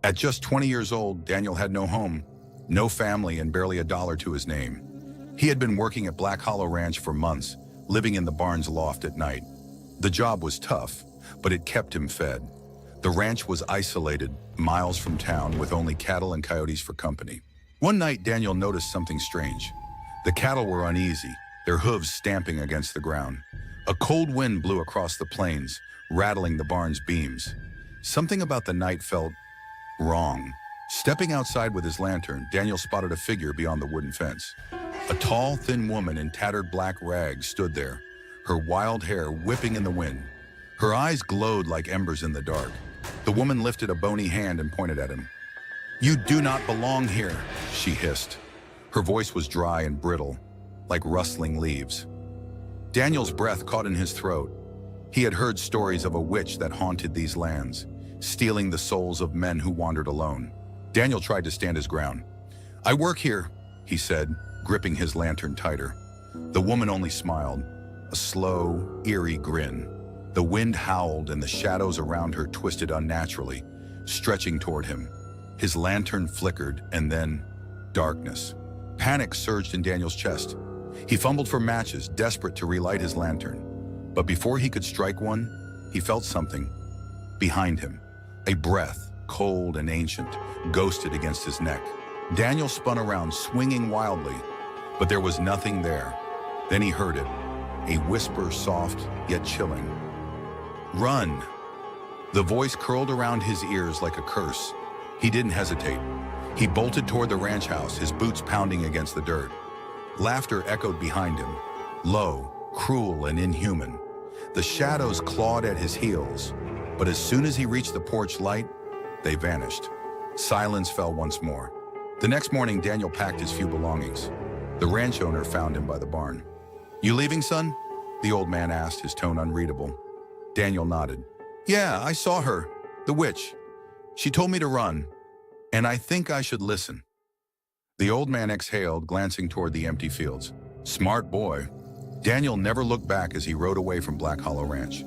At just 20 years old, Daniel had no home, no family, and barely a dollar to his name. He had been working at Black Hollow Ranch for months, living in the barn's loft at night. The job was tough, but it kept him fed. The ranch was isolated, miles from town, with only cattle and coyotes for company. One night, Daniel noticed something strange. The cattle were uneasy, their hooves stamping against the ground. A cold wind blew across the plains, rattling the barn's beams. Something about the night felt wrong. Stepping outside with his lantern, Daniel spotted a figure beyond the wooden fence. A tall, thin woman in tattered black rags stood there, her wild hair whipping in the wind. Her eyes glowed like embers in the dark. The woman lifted a bony hand and pointed at him. "You do not belong here," she hissed. Her voice was dry and brittle, like rustling leaves. Daniel's breath caught in his throat. He had heard stories of a witch that haunted these lands, stealing the souls of men who wandered alone. Daniel tried to stand his ground. "I work here," he said, gripping his lantern tighter. The woman only smiled, a slow, eerie grin. The wind howled and the shadows around her twisted unnaturally, stretching toward him. His lantern flickered, and then darkness. Panic surged in Daniel's chest. He fumbled for matches, desperate to relight his lantern. But before he could strike one, he felt something behind him. A breath, cold and ancient, ghosted against his neck. Daniel spun around, swinging wildly, but there was nothing there. Then he heard it, a whisper, soft yet chilling. "Run!" The voice curled around his ears like a curse. He didn't hesitate. He bolted toward the ranch house, his boots pounding against the dirt. Laughter echoed behind him, low, cruel, and inhuman. The shadows clawed at his heels, but as soon as he reached the porch light, they vanished. Silence fell once more. The next morning, Daniel packed his few belongings. The ranch owner found him by the barn. "You leaving, son?" the old man asked, his tone unreadable. Daniel nodded. "Yeah, I saw her, the witch. She told me to run, and I think I should listen." The old man exhaled, glancing toward the empty fields. Smart boy. Daniel never looked back as he rode away from Black Hollow Ranch.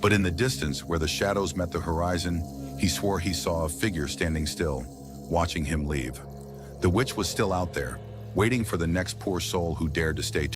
But in the distance, where the shadows met the horizon, he swore he saw a figure standing still, watching him leave. The witch was still out there, waiting for the next poor soul who dared to stay